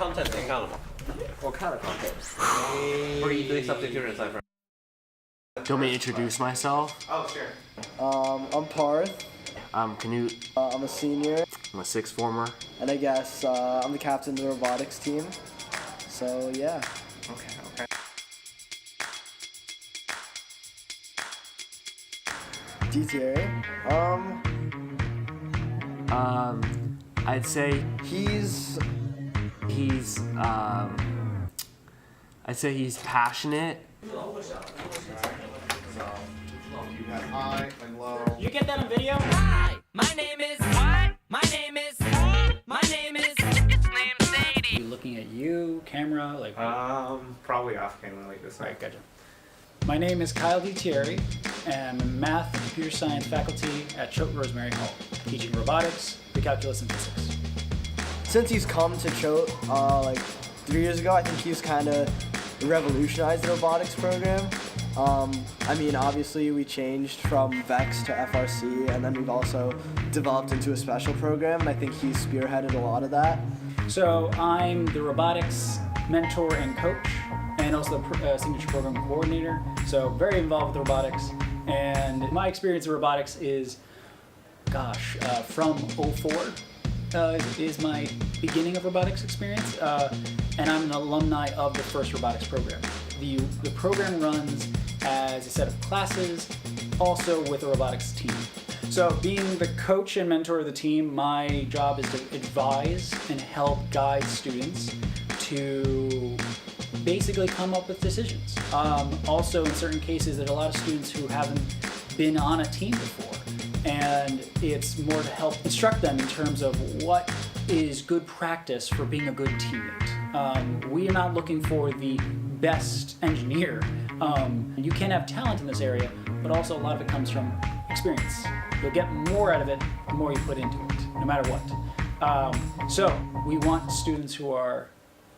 content 你看了吗？我看了 content。不是一堆 substitution cipher。Do you want me to introduce myself? Oh, sure. I'm Parth. I'm Canute. I'm a senior, I'm a sixth former. and I guess I'm the captain of the robotics team. So yeah. Okay. DTA. I'd say He's passionate. High and low. You get that on video? Hi, my name is what? My name is name Sadie. Looking at you, camera, like. Probably off camera like this. Alright, gotcha. My name is Kyle DiTieri, and I'm a math and computer science faculty at Choate Rosemary Hall, teaching robotics, pre-calculus, and physics. since he's come to Choate like 3 years ago, I think he's kind of revolutionized the robotics program. I mean, obviously we changed from VEX to FRC, and then we've also developed into a special program, and I think he's spearheaded a lot of that. So I'm the robotics mentor and coach, and also the signature program coordinator. So very involved with robotics. And my experience in robotics is, gosh, from 04 is my beginning of robotics experience. And I'm an alumni of the first robotics program. The program runs as a set of classes, also with a robotics team. So being the coach and mentor of the team, my job is to advise and help guide students to basically come up with decisions. Also, in certain cases, there's a lot of students who haven't been on a team before, and it's more to help instruct them in terms of what is good practice for being a good teammate. We are not looking for the best engineer. You can have talent in this area, but also a lot of it comes from experience. You'll get more out of it the more you put into it, no matter what. So we want students who are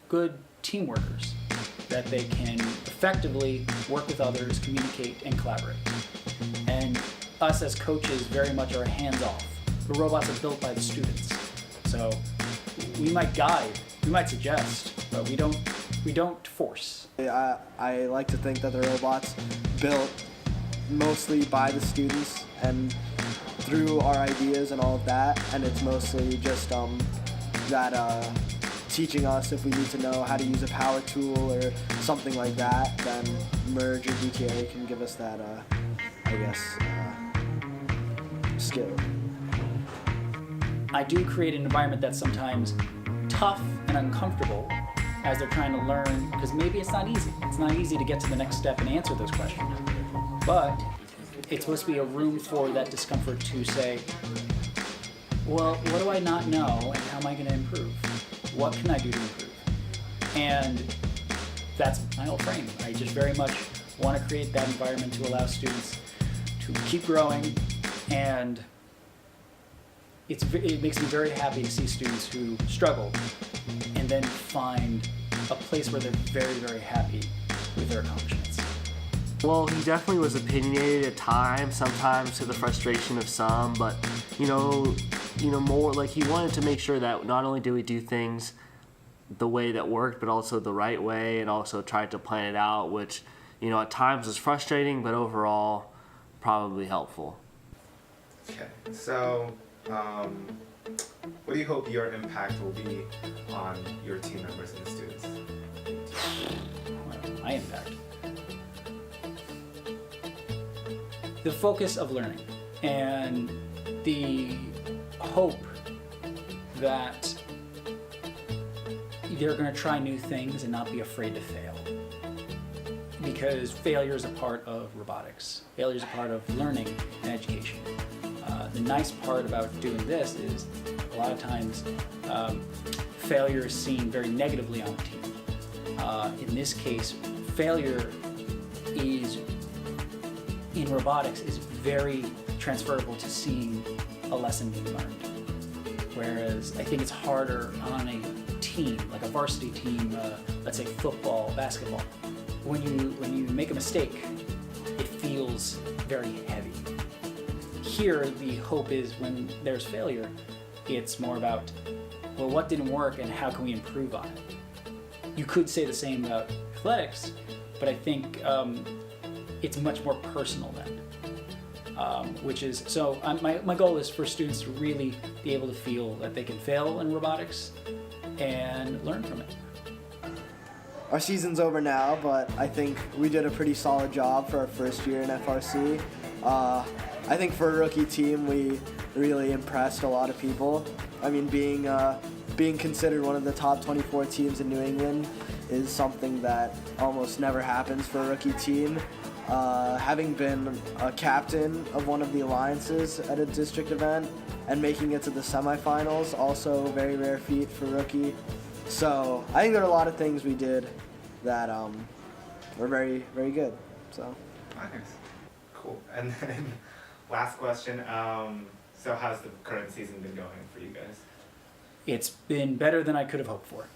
good team workers, that they can effectively work with others, communicate, and collaborate. And us as coaches very much are hands-off. The robots are built by the students. So we might guide, we might suggest, but we don't force. I like to think that the robots built mostly by the students and through our ideas and all of that, and it's mostly just that teaching us if we need to know how to use a power tool or something like that, then Merge or DTA can give us that, I guess, skill. I do create an environment that's sometimes tough and uncomfortable as they're trying to learn, because maybe it's not easy. It's not easy to get to the next step and answer those questions. But it's supposed to be a room for that discomfort to say, well, what do I not know and how am I going to improve? What can I do to improve? And that's my whole frame. I just very much want to create that environment to allow students to keep growing, and it makes me very happy to see students who struggle and then find a place where they're very, very happy with their accomplishments. Well, he definitely was opinionated at times, sometimes to the frustration of some, but more like he wanted to make sure that not only do we do things the way that worked, but also the right way, and also tried to plan it out, which, at times was frustrating, but overall probably helpful. Okay, so what do you hope your impact will be on your team members and the students? My impact. The focus of learning and the hope that they're going to try new things and not be afraid to fail. Because failure is a part of robotics. Failure is a part of learning and education. The nice part about doing this is a lot of times failure is seen very negatively on the team. In this case, failure in robotics is very transferable to seeing a lesson being learned. Whereas I think it's harder on a team, like a varsity team, let's say football, basketball. When you make a mistake, it feels very heavy. Here, the hope is when there's failure, it's more about, well, what didn't work and how can we improve on it? you could say the same about athletics, but I think it's much more personal then. Which is, so my goal is for students to really be able to feel that they can fail in robotics and learn from it. Our season's over now, but I think we did a pretty solid job for our first year in FRC. I think for a rookie team, we really impressed a lot of people. I mean, being considered one of the top 24 teams in New England is something that almost never happens for a rookie team. Having been a captain of one of the alliances at a district event and making it to the semifinals, also a very rare feat for rookie. So I think there are a lot of things we did that were very, very good. So. Nice. Cool. And then last question. So how's the current season been going for you guys? It's been better than I could have hoped for.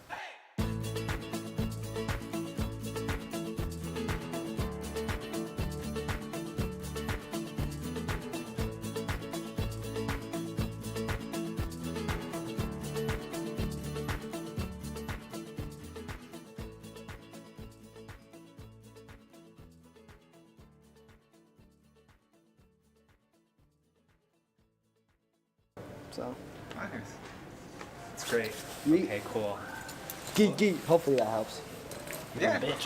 So. Nice. It's great. Yeet. Okay, cool. Geek, geek. Hopefully that helps. Yeah. Bitch.